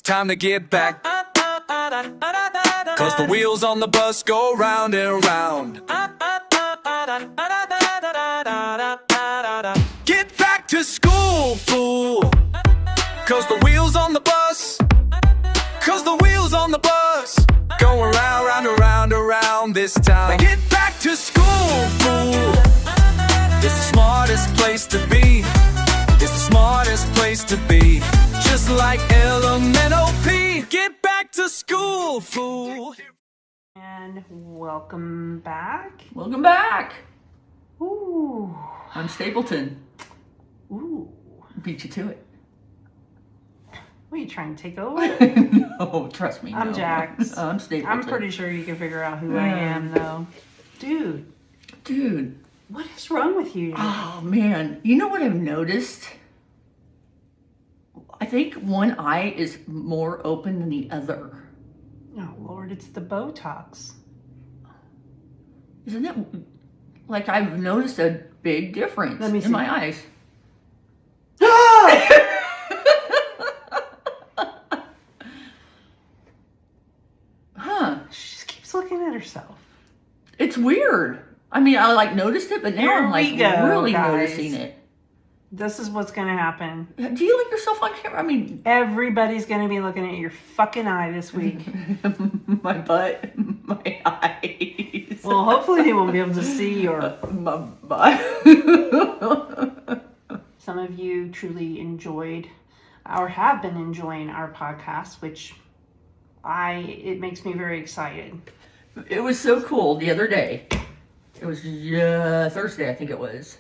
time to get back. Cause the wheels on the bus go round and round. Get back to school, fool. Cause the wheels on the bus. Cause the wheels on the bus going round, round, around, around this town. Get back to school, fool. It's the smartest place to be. It's the smartest place to be. Just like LMNOP. Get back to school, fool. And welcome back. Welcome back. Ooh. I'm Stapleton. Ooh. Beat you to it. What, are you trying to take over? No, trust me. I'm no. Jax. I'm Stapleton. I'm pretty sure you can figure out who I am, though. Dude. What is wrong with you? Oh, man. You know what I've noticed? I think one eye is more open than the other. Oh, Lord, it's the Botox. Isn't it? Like, I've noticed a big difference Let me see. in my eyes. Huh. She just keeps looking at herself. It's weird. I mean, I noticed it, but now Here I'm we go, really guys. noticing it. This is what's going to happen. Do you look yourself on camera? I mean, Everybody's going to be looking at your fucking eye this week. my butt, my eyes. Well, hopefully they won't be able to see your... My butt. Some of you truly enjoyed or have been enjoying our podcast, which it makes me very excited. It was so cool the other day. It was Thursday, I think it was.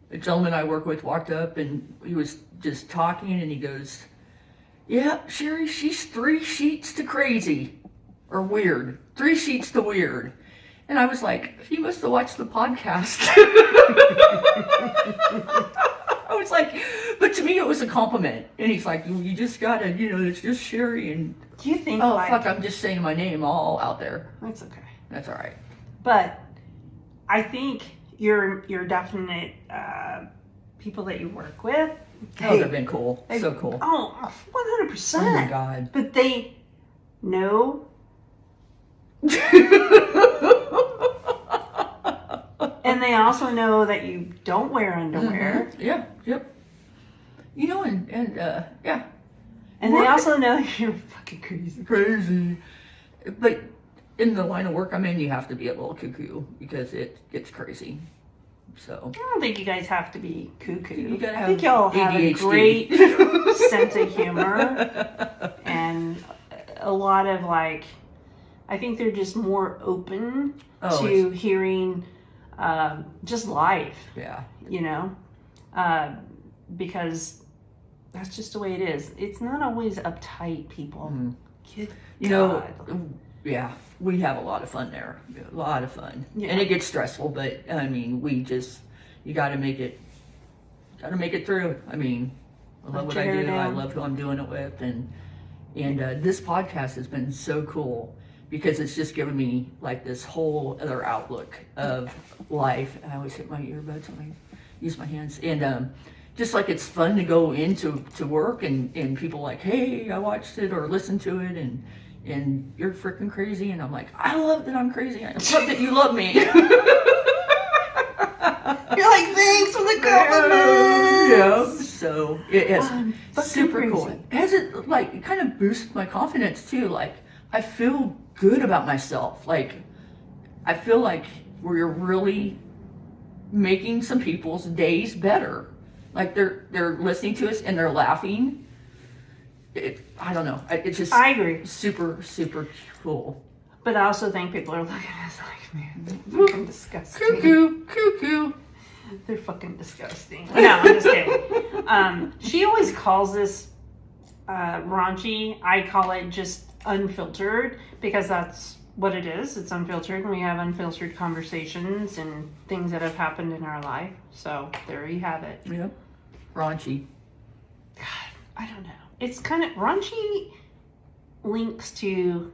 A gentleman I work with walked up and he was just talking and he goes, "Yeah, Sherry, she's 3 sheets to crazy or weird. 3 sheets to weird." And I was like, "You must have watched the podcast." I was like, but to me it was a compliment. And he's like, "You just gotta, it's just Sherry." And Do you think fuck, I'm just saying my name all out there. That's okay. That's all right. But I think you're definite people that you work with. Oh, they've been cool. So cool. Oh, 100%. Oh my God. But they know. And they also know that you don't wear underwear. Mm-hmm. Yeah, yep. Yeah. And they also know you're fucking crazy. Crazy. But in the line of work I'm in, you have to be a little cuckoo because it gets crazy. So I don't think you guys have to be cuckoo. You gotta I have think y'all have a ADHD. great sense of humor and a lot of I think they're just more open to hearing just life. Yeah. Because that's just the way it is. It's not always uptight, people. Mm-hmm. Good God. God. Yeah, we have a lot of fun there. A lot of fun. Yeah. And it gets stressful, but I mean, you got to make it through. I mean, I love what I do. I love who I'm doing it with. And this podcast has been so cool because it's just given me this whole other outlook of life. I always hit my earbuds when I use my hands. And just it's fun to go into work and people hey, I watched it or listened to it and you're freaking crazy. And I'm like, I love that I'm crazy. I love that you love me. You're like, thanks for the compliment. Yeah. So it's super crazy. cool. Has it it kind of boosts my confidence too. I feel good about myself. I feel like we're really making some people's days better. They're listening to us and they're laughing. I don't know. It's just I agree. Super, super cool. But I also think people are looking at us man, they're fucking disgusting. Cuckoo. They're fucking disgusting. No, I'm just kidding. She always calls this raunchy. I call it just unfiltered because that's what it is. It's unfiltered and we have unfiltered conversations and things that have happened in our life. So there you have it. Yep. Raunchy. God, I don't know. It's kind of raunchy links to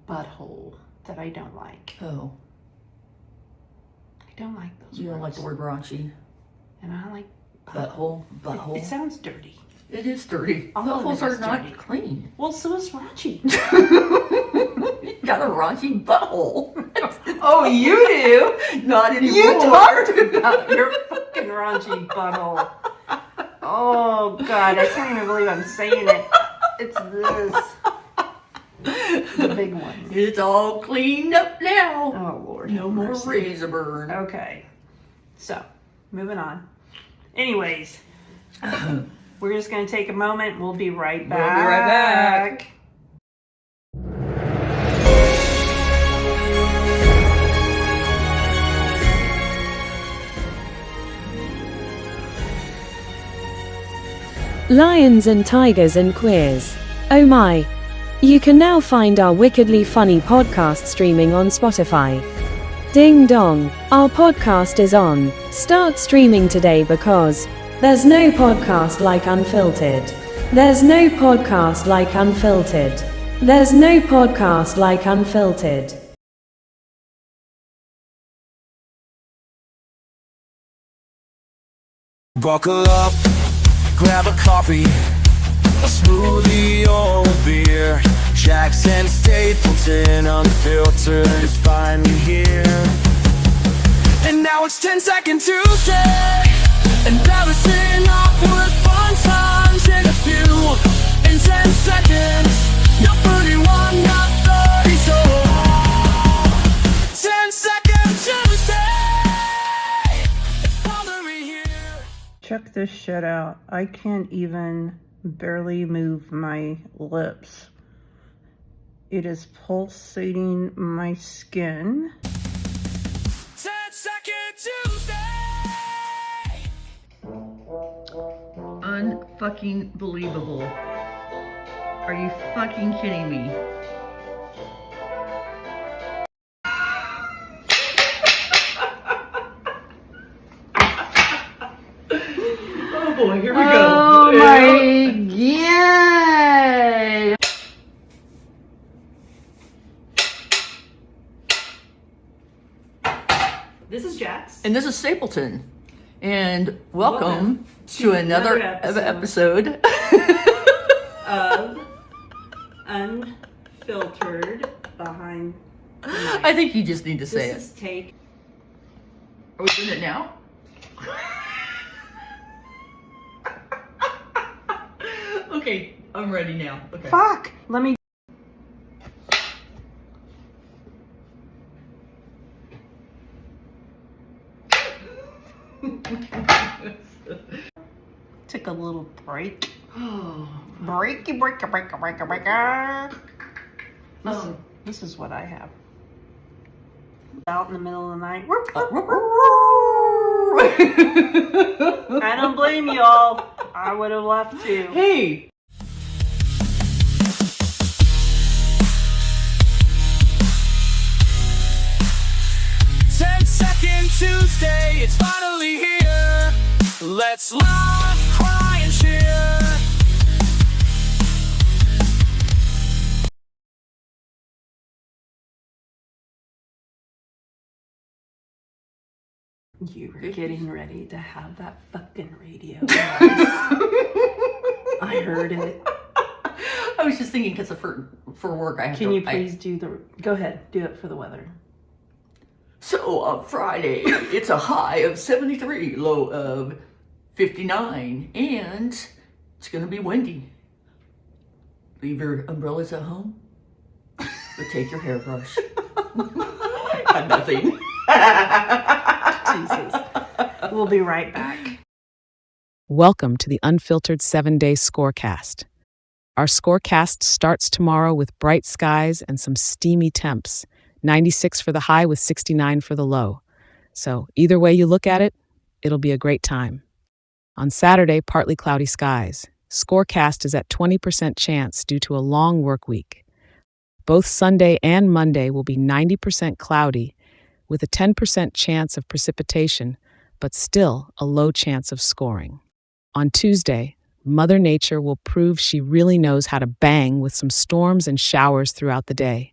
butthole that I don't like. Oh. I don't like those You words. don't like the word raunchy? And I don't like Butthole? Butthole? It sounds dirty. It is dirty. All of Buttholes it are is not dirty. clean. Well, so is raunchy. You got a raunchy butthole. Oh, you do? Not anymore. You talked about your fucking raunchy butthole. Oh, God, I can't even believe I'm saying it. It's this. The big one. It's all cleaned up now. Oh, Lord. No have more mercy. razor burn. Okay. So, moving on. Anyways, we're just going to take a moment. We'll be right back. We'll be right back. Lions and tigers and queers. Oh my. You can now find our wickedly funny podcast streaming on Spotify. Ding dong, our podcast is on. Start streaming today because there's no podcast like Unfiltered. There's no podcast like Unfiltered. There's no podcast like Unfiltered. Buckle up, grab a coffee, a smoothie or a beer. Jackson, Stapleton, Unfiltered is finally here. And now it's 10-second Tuesday, and balancing awkward fun times in a few. In 10 seconds, you're 31, not 30, so 10-second Tuesday, it's bothering here. Check this shit out. I can't even barely move my lips. It is pulsating my skin. 10-second Tuesday. Unfucking believable. Are you fucking kidding me? Oh boy, here we go. Oh my god! This is Jax. And this is Stapleton. And welcome to another episode of Unfiltered Behind the Mic. I think you just need to say it. This is take. Are we doing it now? Okay, I'm ready now. Okay. Fuck! Let me. Took a little break. Breaky. This is what I have. Out in the middle of the night. I don't blame y'all. I would have left too. Hey! Tuesday, it's finally here. Let's laugh, cry, and cheer. You were getting ready to have that fucking radio. I heard it. I was just thinking because for work I have Can to... you please do the... Go ahead, do it for the weather. So on Friday, it's a high of 73, low of 59, and it's going to be windy. Leave your umbrellas at home, but take your hairbrush. I got nothing. Jesus. We'll be right back. Welcome to the Unfiltered 7-Day Scorecast. Our scorecast starts tomorrow with bright skies and some steamy temps. 96 for the high with 69 for the low. So either way you look at it, it'll be a great time. On Saturday, partly cloudy skies. Scorecast is at 20% chance due to a long work week. Both Sunday and Monday will be 90% cloudy with a 10% chance of precipitation, but still a low chance of scoring. On Tuesday, Mother Nature will prove she really knows how to bang with some storms and showers throughout the day.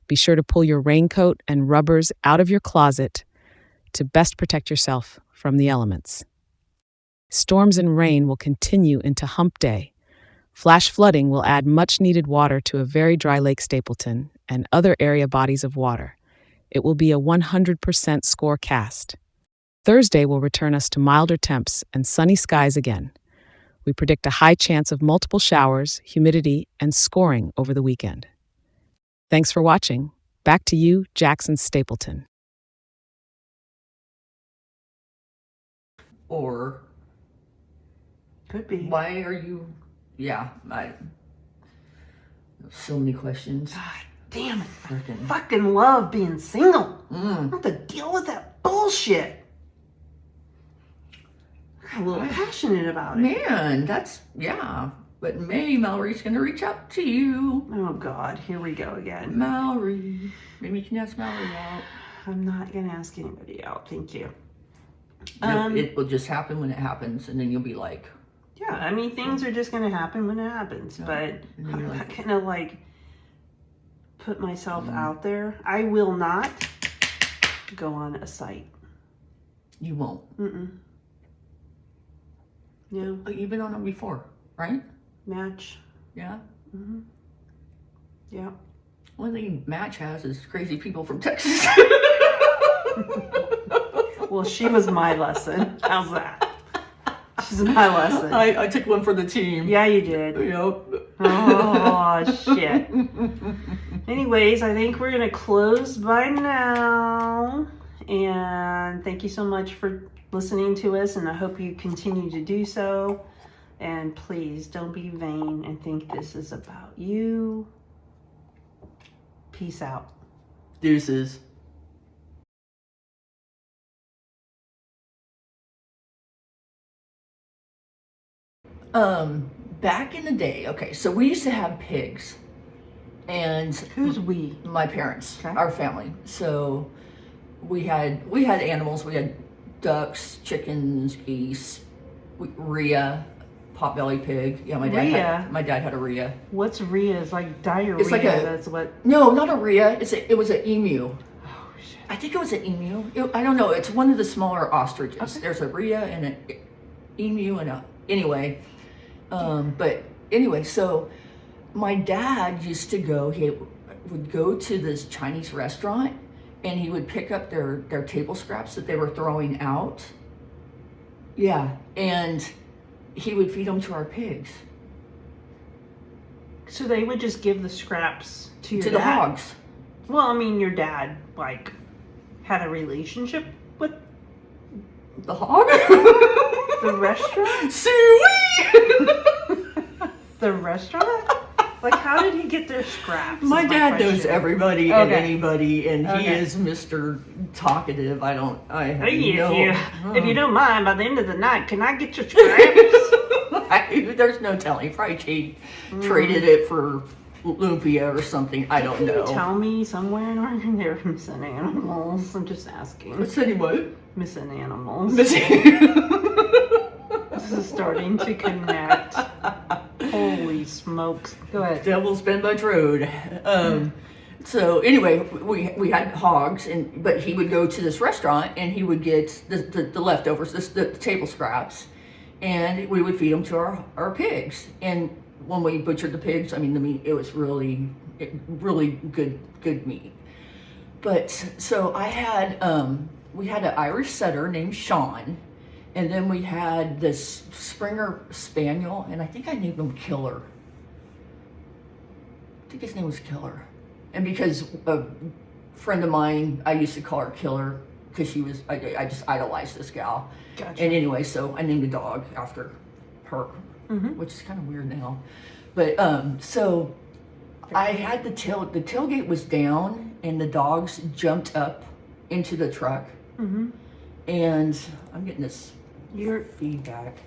Be sure to pull your raincoat and rubbers out of your closet to best protect yourself from the elements. Storms and rain will continue into hump day. Flash flooding will add much needed water to a very dry Lake Stapleton and other area bodies of water. It will be a 100% score cast. Thursday will return us to milder temps and sunny skies again. We predict a high chance of multiple showers, humidity, and scoring over the weekend. Thanks for watching. Back to you, Jackson Stapleton. Or Could be. why are you? Yeah, so many questions. God damn it. I Frickin'. fucking love being single. I Mm. don't have to deal with that bullshit. I'm a little passionate about it. Man, yeah. But maybe Mallory's gonna reach out to you. Oh God, here we go again. Mallory. Maybe you can ask Mallory out. I'm not gonna ask anybody out, thank you. It will just happen when it happens, and then you'll be like, Yeah, I mean things are just gonna happen when it happens, but and then I'm you're not like, gonna like put myself out there. I will not go on a site. you won't. No, You've been on them before, right? Match. Yeah. Yeah. One thing Match has is crazy people from Texas. Well, she was my lesson. How's that? She's my lesson. I took one for the team. Yeah, you did. Yep. Oh, shit. Anyways, I think we're going to close by now. And thank you so much for listening to us. And I hope you continue to do so. And please don't be vain and think this is about you. Peace out. Deuces. Back in the day, okay, so we used to have pigs, and Who's we? my parents, Okay. our family. So we had animals. We had ducks, chickens, geese, rhea, potbelly pig. Yeah, my dad had a rhea. What's rhea? It's like diarrhea. It's like That's what. No, not a rhea. It was an emu. Oh, shit. I think it was an emu. I don't know. It's one of the smaller ostriches. Okay. There's a rhea and an emu and anyway. But anyway, so my dad used to go. He would go to this Chinese restaurant, and he would pick up their table scraps that they were throwing out. Yeah, and he would feed them to our pigs. So they would just give the scraps to your To dad? the hogs. Well, I mean, your dad, like, had a relationship with The hog? the restaurant? Suey! The restaurant? Like, how did he get their scraps? My is dad knows question. everybody and Okay. anybody, and he Okay. is Mr. Talkative. I have Hey, no... if you don't mind, by the end of the night, can I get your scraps? There's no telling. Probably traded it for lumpia or something. I don't Can know. you tell me somewhere in Oregon there are missing animals? I'm just asking. What's anyway? Missing animals. This is starting to connect. Holy smokes. Go ahead. Devil's Bend by Road. So anyway, we had hogs, but he would go to this restaurant and he would get the leftovers, the table scraps, and we would feed them to our pigs. And when we butchered the pigs, I mean the meat, it was really good meat. But so we had an Irish setter named Sean, and then we had this Springer Spaniel, and I think I named him Killer. I think his name was Killer. And because a friend of mine, I used to call her Killer because I just idolized this gal. Gotcha. And anyway, so I named a dog after her, which is kind of weird now. But so I had the tailgate was down, and the dogs jumped up into the truck. And I'm getting this feedback.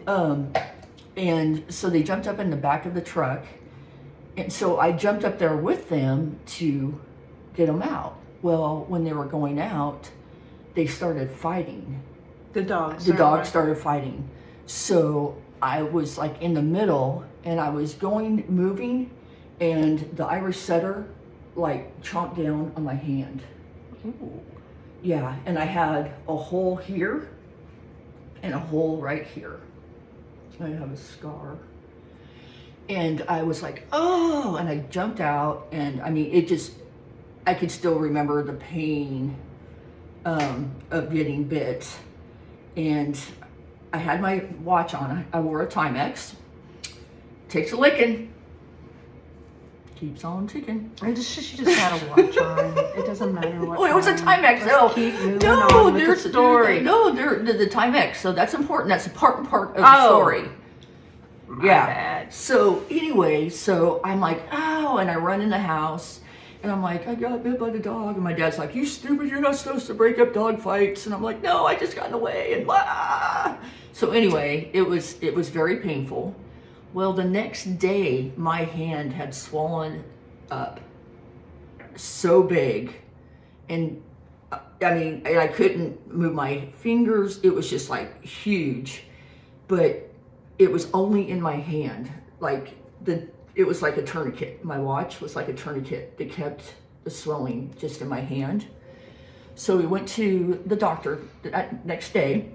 And so they jumped up in the back of the truck. And so I jumped up there with them to get them out. Well, when they were going out, they started fighting. The dogs. The dogs started fighting. So I was like in the middle, and I was moving, and the Irish setter like chomped down on my hand. Ooh. Yeah, and I had a hole here, and a hole right here. I have a scar. And I was like, oh, and I jumped out, and I mean, I could still remember the pain of getting bit. And I had my watch on. I wore a Timex. Takes a licking. Keeps on ticking. She just had a watch on. It doesn't matter what. Oh, it was a Timex. Let's keep moving on with the story. The Timex. So that's important. That's a part of the story. Yeah. Bad. So anyway, so I'm like, oh, and I run in the house, and I'm like, I got bit by the dog, and my dad's like, you stupid, you're not supposed to break up dog fights, and I'm like, no, I just got in the way, and blah. So anyway, it was very painful. Well, the next day, my hand had swollen up so big, and I mean, I couldn't move my fingers. It was just like huge, but it was only in my hand. It was like a tourniquet. My watch was like a tourniquet that kept the swelling just in my hand. So we went to the doctor that next day,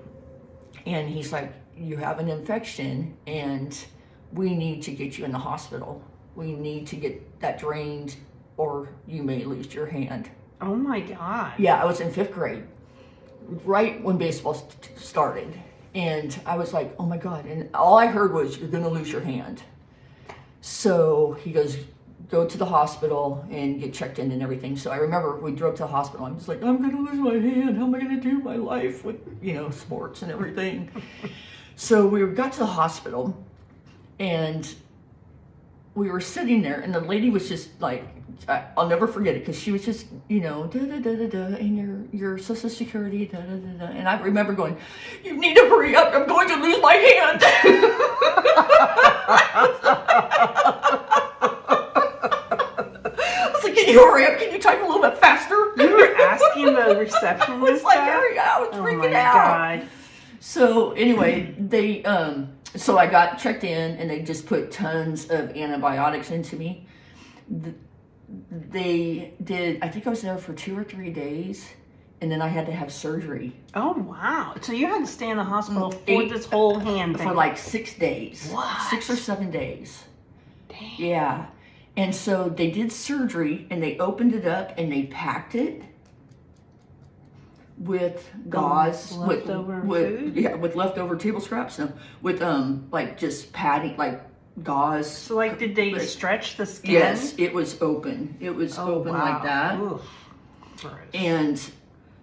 and he's like, you have an infection, and we need to get you in the hospital. We need to get that drained, or you may lose your hand. Oh my God. Yeah, I was in 5th grade, right when baseball started. And I was like, oh my God. And all I heard was, you're going to lose your hand. So he goes, go to the hospital and get checked in and everything. So I remember we drove to the hospital. I'm just like, I'm going to lose my hand. How am I going to do my life with, sports and everything? So we got to the hospital, and we were sitting there, and the lady was just like, I'll never forget it, because she was just, and your Social Security, and I remember going, you need to hurry up, I'm going to lose my hand. I was like, can you hurry up? Can you type a little bit faster? You were asking the receptionist I was freaking out. God. So anyway, so I got checked in, and they just put tons of antibiotics into me. They did, I think I was there for 2 or 3 days, and then I had to have surgery. Oh, wow. So you had to stay in the hospital for this whole hand thing? For like 6 days. What? 6 or 7 days. Damn. Yeah. And so they did surgery, and they opened it up, and they packed it with gauze, leftover food? Yeah, with leftover table scraps, no, with like just padding, like gauze. So like, did they stretch the skin? Yes, it was open. It was open wow. like that. Oof. Gross. And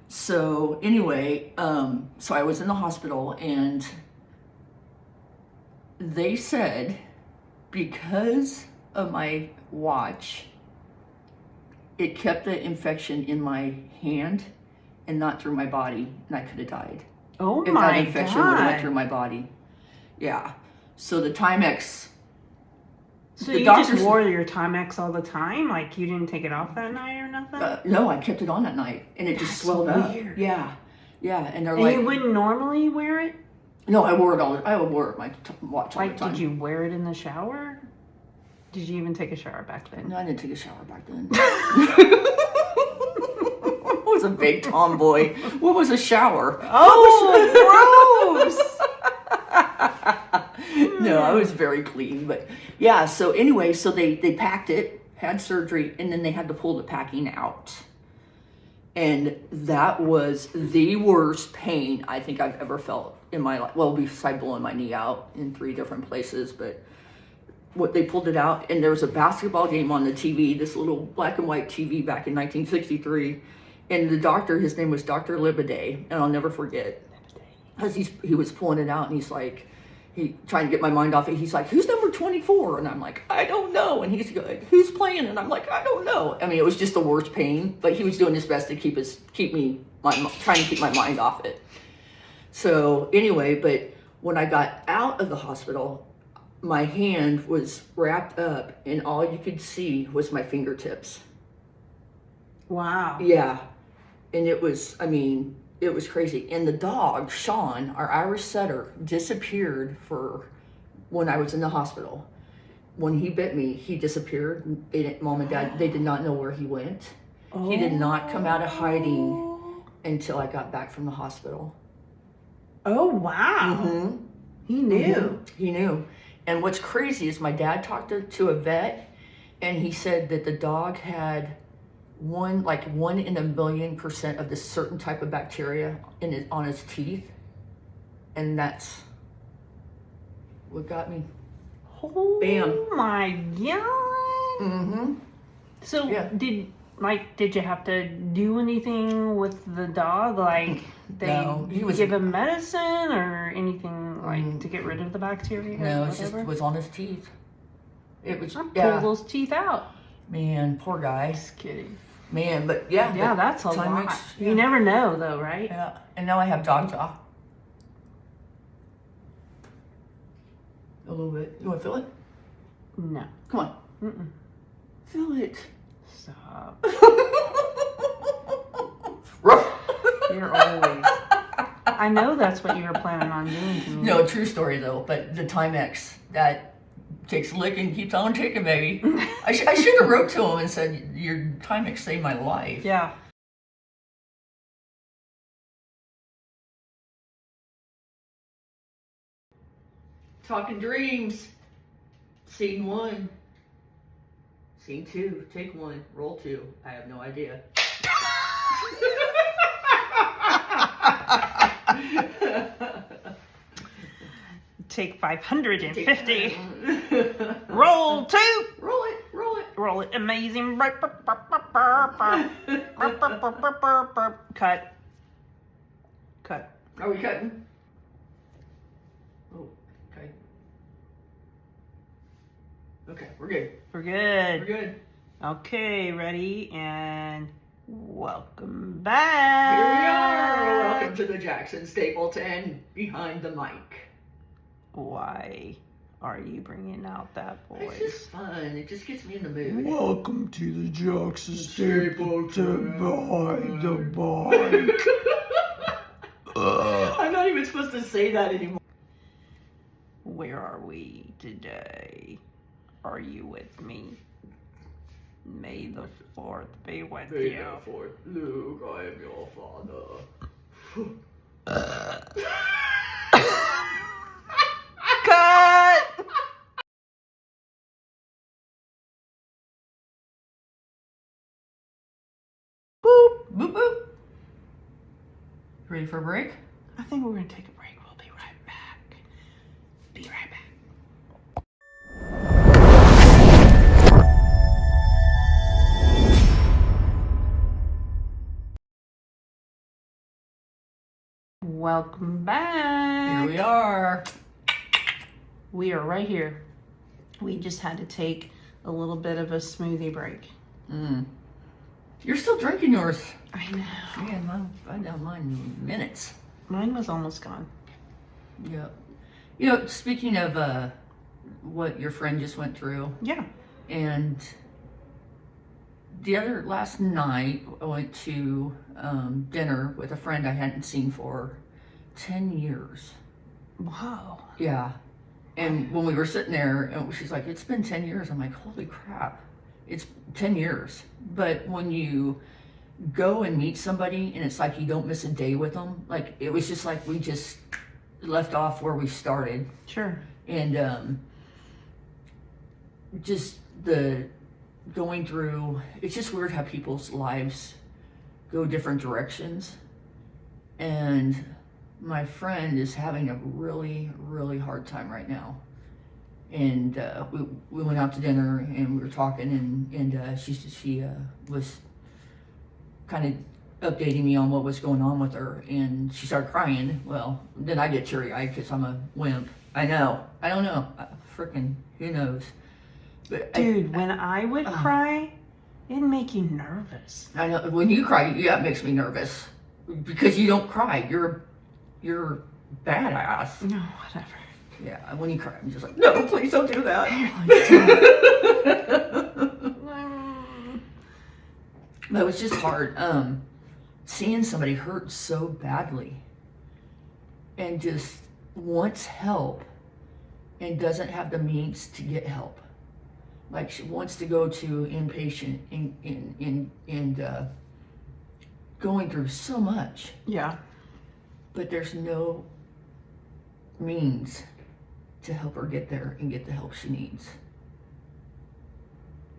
so anyway, so I was in the hospital, and they said, because of my watch, it kept the infection in my hand and not through my body, and I could have died. Oh if my that infection God. would have went through my body. Yeah. So the Timex. So you just wore your Timex all the time? Like, you didn't take it off that night or nothing? No, I kept it on that night, and it just swelled weird. up. Yeah. Yeah, and they're and like, you wouldn't normally wear it? No, I wore it my watch all the time. Did you wear it in the shower? Did you even take a shower back then? No, I didn't take a shower back then. I was a big tomboy. What was a shower? Oh, gross! No, I was very clean, but yeah. So anyway, so they packed it, had surgery, and then they had to pull the packing out, and that was the worst pain I think I've ever felt in my life. Well, besides blowing my knee out in 3 different places, but what they pulled it out, and there was a basketball game on the TV, this little black and white TV back in 1963, and the doctor, his name was Dr. Libiday, and I'll never forget, because he was pulling it out, and he's like, trying to get my mind off it. He's like, who's number 24? And I'm like, I don't know. And he's like, who's playing? And I'm like, I don't know. I mean, it was just the worst pain, but he was doing his best to trying to keep my mind off it. So anyway, but when I got out of the hospital, my hand was wrapped up, and all you could see was my fingertips. Wow. Yeah. And it was crazy. And the dog, Sean, our Irish setter, disappeared when I was in the hospital. When he bit me, he disappeared. Mom and Dad, they did not know where he went. He did not come out of hiding until I got back from the hospital. Oh, wow. He knew. He knew. And what's crazy is my dad talked to a vet, and he said that the dog had one in a million% of this certain type of bacteria on his teeth. And that's what got me. Oh Bam. my God. Mm-hmm. So Yeah. did you have to do anything with the dog? Like No, he was- give him medicine or anything like to get rid of the bacteria? No, or it just whatever? was on his teeth. It was, Pull yeah. those teeth out. Man, poor guy. Just kidding. Man, but yeah. Yeah, but that's a time lot. makes- You never know though, right? Yeah, and now I have dog jaw. A little bit. You want to feel it? No. Come on. Mm-mm. Feel it. Stop. Ruff. You're always. I know that's what you were planning on doing to me. No, true story though, but the Timex, that takes a lick and keeps on ticking, baby. I should have wrote to him and said, your Timex saved my life. Yeah. Talking dreams. Scene 1. Scene 2. Take 1. Roll 2. I have no idea. Take 550. Roll 2. Roll it. Roll it. Roll it. Amazing. Cut. Cut. Are we cutting? Oh, okay. Okay, we're good. We're We're good. good. Okay, ready and welcome Here back. we are. Welcome to the Jackson Stapleton behind the mic. Why are you bringing out that It's voice? just fun. It just gets me in the mood. Welcome to the Jackson Stapleton behind the mic. I'm not even supposed to say that anymore. Where are we today? Are you with me? May the 4th be with you. For Luke, I am your father. Cut! Boop, boop, boop. Ready for a break? I think we're going to take a break. We'll be right back. Be right back. Welcome back. Here we are. We are right here. We just had to take a little bit of a smoothie break. You're still drinking yours. I know. Man, I down mine in minutes. Mine was almost gone. Yeah. You know, speaking of what your friend just went through, Yeah. and last night I went to dinner with a friend I hadn't seen for 10 years. Wow. Yeah. And when we were sitting there, and she's like, it's been 10 years. I'm like, holy crap. It's 10 years. But when you go and meet somebody and it's like you don't miss a day with them, like it was just like we just left off where we started. Sure. And just the going through, it's just weird how people's lives go different directions. And my friend is having a really, really hard time right now. And we went out to dinner and we were talking, and she was kind of updating me on what was going on with her, and she started crying. Well, then I get teary-eyed because I'm a wimp. I know. I don't know. Frickin' who knows? But Dude, when I would cry, it'd make you nervous. I know when you cry, yeah, it makes me nervous because you don't cry. You're badass. No, whatever. Yeah, when you cry, I'm just like, no, please don't do that. But it was just hard seeing somebody hurt so badly and just wants help and doesn't have the means to get help. Like she wants to go to inpatient and going through so much, Yeah. but there's no means to help her get there and get the help she needs.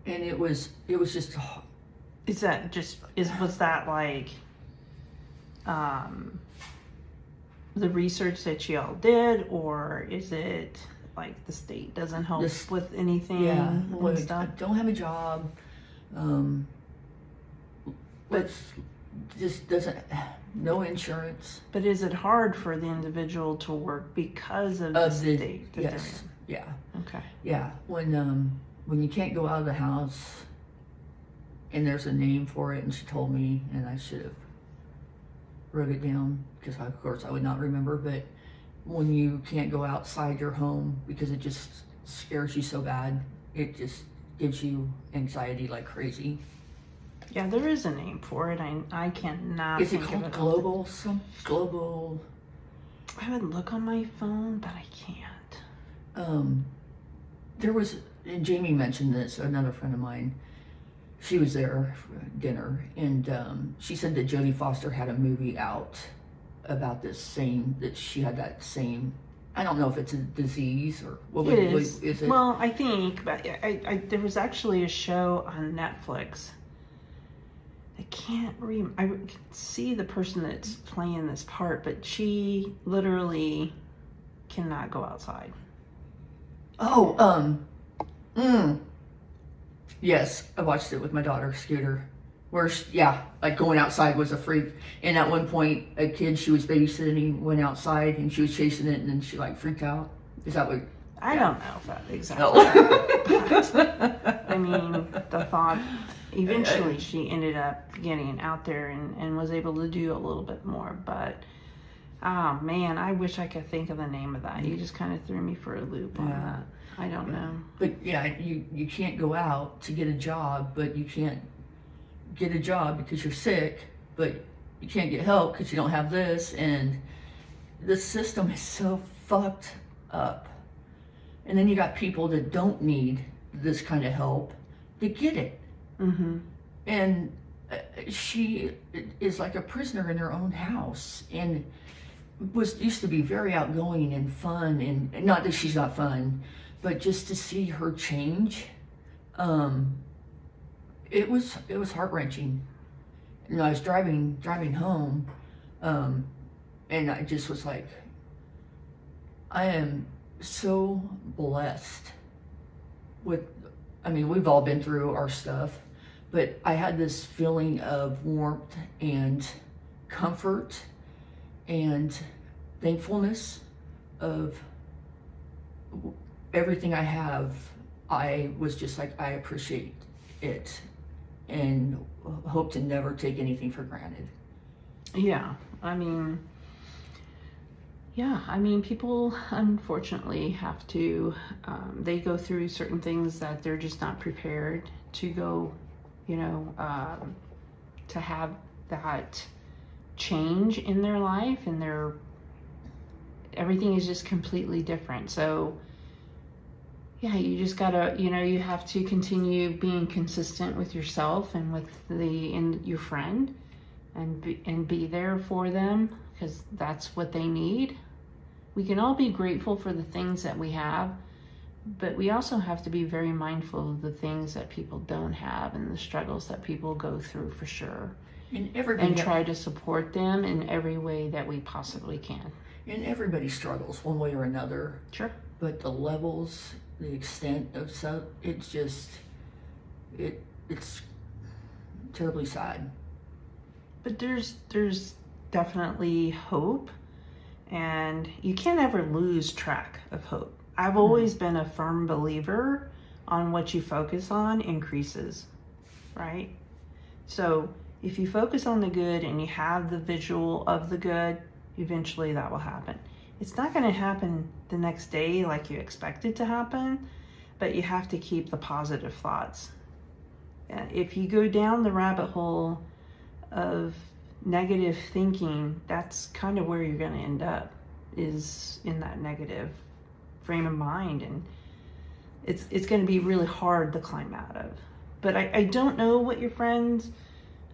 And it was just, was that like the research that y'all did, or is it like the state doesn't help with anything? Well, stuff? I don't have a job. But just doesn't, no insurance. But is it hard for the individual to work because of the state that yes, they're yeah. in? Okay. Yeah, when you can't go out of the house, and there's a name for it, and she told me, and I should have wrote it down, because of course I would not remember, but when you can't go outside your home because it just scares you so bad, it just gives you anxiety like crazy. Yeah, there is a name for it. I cannot Is it think of it. called global? I would look on my phone, but I can't. There was, and Jamie mentioned this, another friend of mine, she was there for dinner, and she said that Jodie Foster had a movie out about that she had that same, I don't know if it's a disease or what is it? Well, I think, but I there was actually a show on Netflix. I can't I can see the person that's playing this part, but she literally cannot go outside. Yes, I watched it with my daughter, Scooter, where like going outside was a freak. And at one point, a kid she was babysitting went outside and she was chasing it, and then she like freaked out. Is that what? I don't know if that exactly. But, I mean, the thought. Eventually, she ended up getting out there and was able to do a little bit more. But, oh man, I wish I could think of the name of that. You just kind of threw me for a loop on that. I don't know. But yeah, you can't go out to get a job, but you can't get a job because you're sick, but you can't get help because you don't have this. And the system is so fucked up. And then you got people that don't need this kind of help to get it. Mm-hmm. And she is like a prisoner in her own house, and used to be very outgoing and fun, and not that she's not fun, but just to see her change, it was heart-wrenching. I was driving home, and I just was like, I am so blessed we've all been through our stuff, but I had this feeling of warmth and comfort and thankfulness of everything I have. I was just like, I appreciate it and hope to never take anything for granted. Yeah, people unfortunately have to, they go through certain things that they're just not prepared to go, to have that change in their life, and everything is just completely different. So yeah, you just gotta, you have to continue being consistent with yourself and with your friend, and be there for them, because that's what they need. We can all be grateful for the things that we have, but we also have to be very mindful of the things that people don't have and the struggles that people go through, for sure. And try to support them in every way that we possibly can. And everybody struggles one way or another. Sure. But the levels, the extent of it's just, it's terribly sad. But there's definitely hope, and you can't ever lose track of hope. I've always been a firm believer on what you focus on increases, right? So if you focus on the good and you have the visual of the good, eventually that will happen. It's not going to happen the next day like you expect it to happen, but you have to keep the positive thoughts. If you go down the rabbit hole of negative thinking, that's kind of where you're going to end up, is in that negative frame of mind, and it's going to be really hard to climb out of. But I don't know what your friends,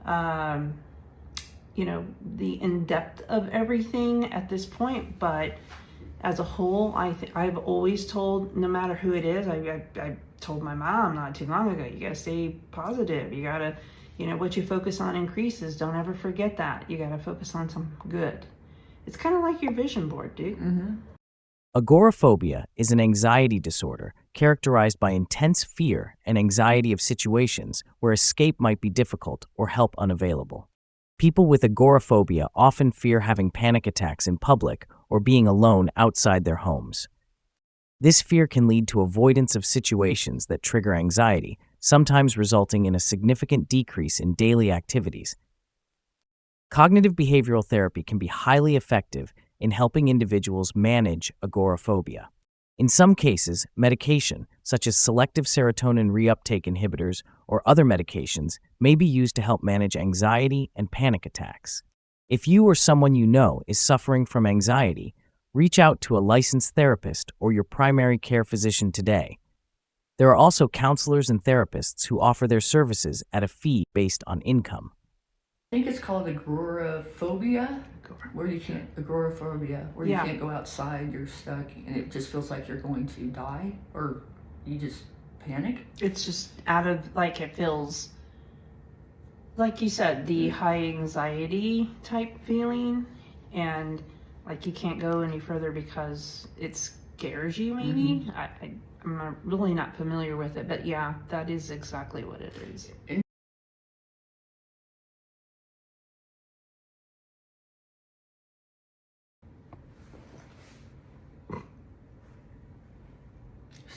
the in-depth of everything at this point, but as a whole, I've always told, no matter who it is, I told my mom not too long ago, you gotta stay positive. You gotta, what you focus on increases. Don't ever forget that. You gotta focus on some good. It's kind of like your vision board, dude. Mm-hmm. Agoraphobia is an anxiety disorder characterized by intense fear and anxiety of situations where escape might be difficult or help unavailable. People with agoraphobia often fear having panic attacks in public or being alone outside their homes. This fear can lead to avoidance of situations that trigger anxiety, sometimes resulting in a significant decrease in daily activities. Cognitive behavioral therapy can be highly effective in helping individuals manage agoraphobia. In some cases, medication, such as selective serotonin reuptake inhibitors or other medications, may be used to help manage anxiety and panic attacks. If you or someone you know is suffering from anxiety, reach out to a licensed therapist or your primary care physician today. There are also counselors and therapists who offer their services at a fee based on income. I think it's called agoraphobia, where you can't you can't go outside, you're stuck, and it just feels like you're going to die, or you just panic. It's just out of, it feels, like you said, the high anxiety type feeling, and you can't go any further because it scares you, maybe. I'm really not familiar with it, but yeah, that is exactly what it is.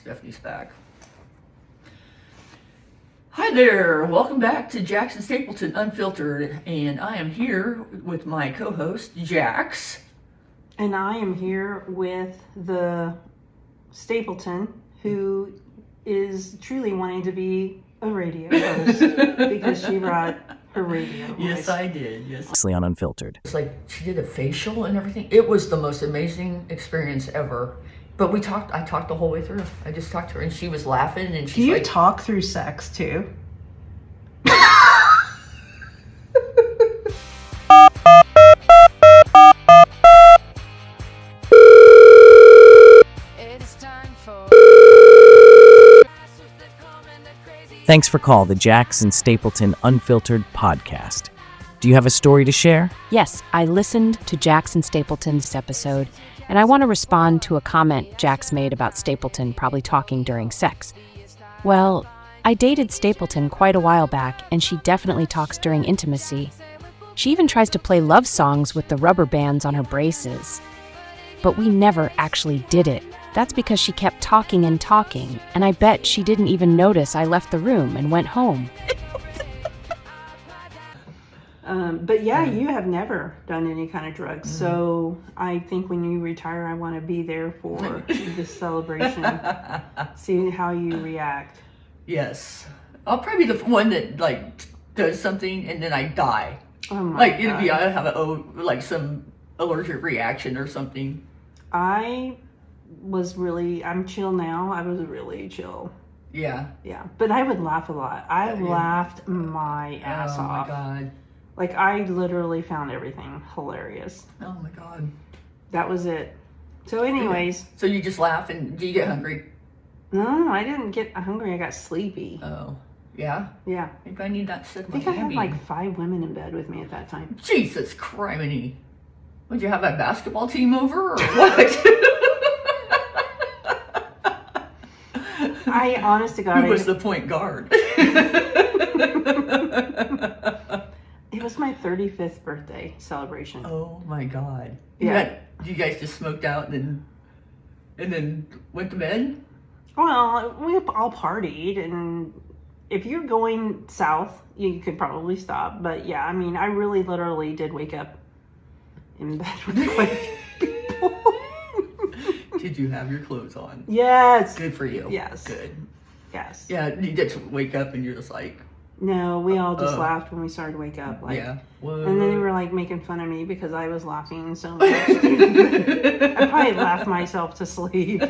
Stephanie's back. Hi there, welcome back to Jackson Stapleton Unfiltered, and I am here with my co-host, Jax. And I am here with the Stapleton, who is truly wanting to be a radio host because she brought her radio voice. Yes, I did. Yes. On Unfiltered. It's like she did a facial and everything. It was the most amazing experience ever. But I talked the whole way through. I just talked to her and she was laughing and she's Do you like, talk through sex too? Thanks for call the Jackson Stapleton Unfiltered podcast. Do you have a story to share? Yes, I listened to Jackson Stapleton's episode, and I want to respond to a comment Jax made about Stapleton probably talking during sex. Well, I dated Stapleton quite a while back, and she definitely talks during intimacy. She even tries to play love songs with the rubber bands on her braces. But we never actually did it. That's because she kept talking, and I bet she didn't even notice I left the room and went home. But yeah, you have never done any kind of drugs. So I think when you retire, I want to be there for this celebration. See how you react. yes. I'll probably be the one that does something and then I die. Oh my God. It'll be, I have some allergic reaction or something. I'm chill now. I was really chill. Yeah. Yeah. But I would laugh a lot. I laughed my ass off. Oh my God. I literally found everything hilarious. Oh my God. That was it. So anyways. So you just laugh and do you get hungry? No, I didn't get hungry. I got sleepy. Oh. Yeah? Yeah. Maybe I need that sit I think I had 5 women in bed with me at that time. Jesus criminy. Would you have a basketball team over or what? I, honest to God, Who was the point guard? It was my 35th birthday celebration. Oh my God. Yeah. You guys just smoked out and then went to bed? Well, we all partied, and if you're going south, you could probably stop. But yeah, I mean, I really literally did wake up in bed with quite a few people. Did you have your clothes on? Yes. Good for you. Yes. Good. Yes. Yeah, you get to wake up and you're just like... No, we all just laughed when we started to wake up. Yeah. What? And then they were making fun of me because I was laughing so much. I probably laughed myself to sleep.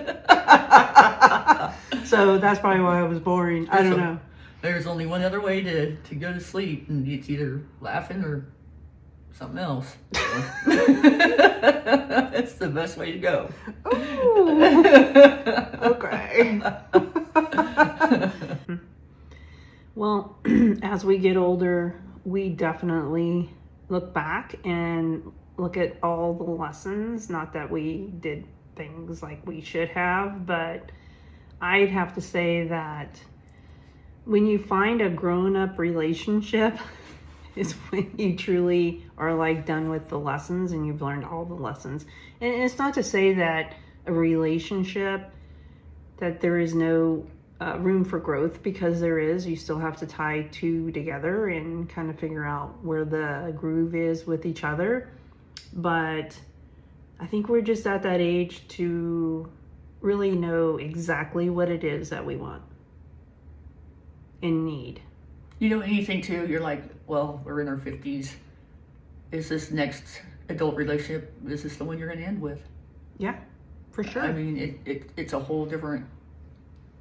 So that's probably why I was boring. I don't know. There's only one other way to go to sleep, and it's either laughing or something else. That's the best way to go. Okay. Well, as we get older, we definitely look back and look at all the lessons. Not that we did things like we should have, but I'd have to say that when you find a grown-up relationship is when you truly are like done with the lessons and you've learned all the lessons. And it's not to say that a relationship that there is no room for growth, because there is. You still have to tie two together and kind of figure out where the groove is with each other. But I think we're just at that age to really know exactly what it is that we want and need. You know, and you think too, you're like, well, we're in our 50s. Is this next adult relationship, is this the one you're going to end with? Yeah, for sure. I mean, it's a whole different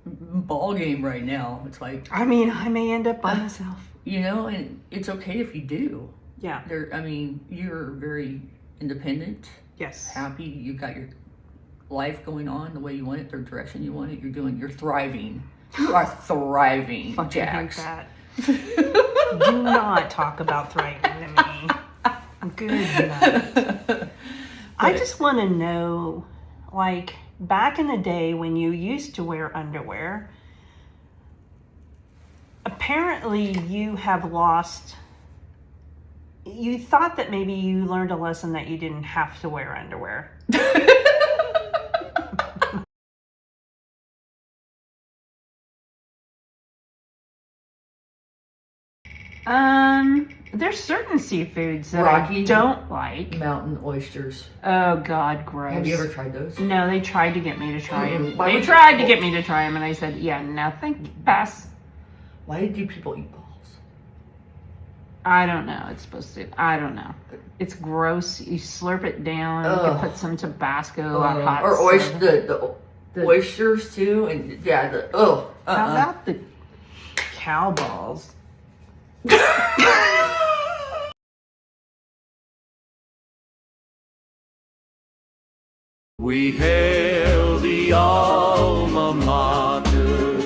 ball game right now. It's like, I mean, I may end up by myself. You know, and it's okay if you do. Yeah. I mean, you're very independent. Yes. Happy. You've got your life going on the way you want it, the direction you want it. You're thriving. You are thriving, Fucking Jax. hate that. Do not talk about thriving to me. Good night. I just want to know, like, back in the day when you used to wear underwear, apparently you have lost. You thought that maybe you learned a lesson that you didn't have to wear underwear. There's certain seafoods that Rocky I don't like. Mountain oysters. Oh God, gross. Have you ever tried those? No, they tried to get me to try them. Why They would tried you- to get me to try them, and I said, yeah, no, thank you, pass. Why do people eat balls? I don't know. It's supposed to. I don't know. It's gross. You slurp it down. You Ugh. can put some Tabasco or hot Or soda. the oysters too, and yeah, How about the cow balls? We hail the alma mater,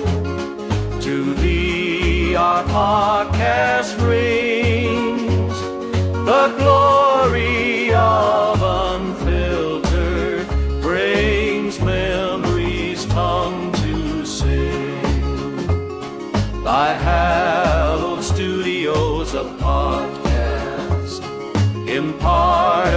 to thee our podcast brings the glory of Unfiltered, brings memories tongue to sing. Thy hallowed studios of podcast impart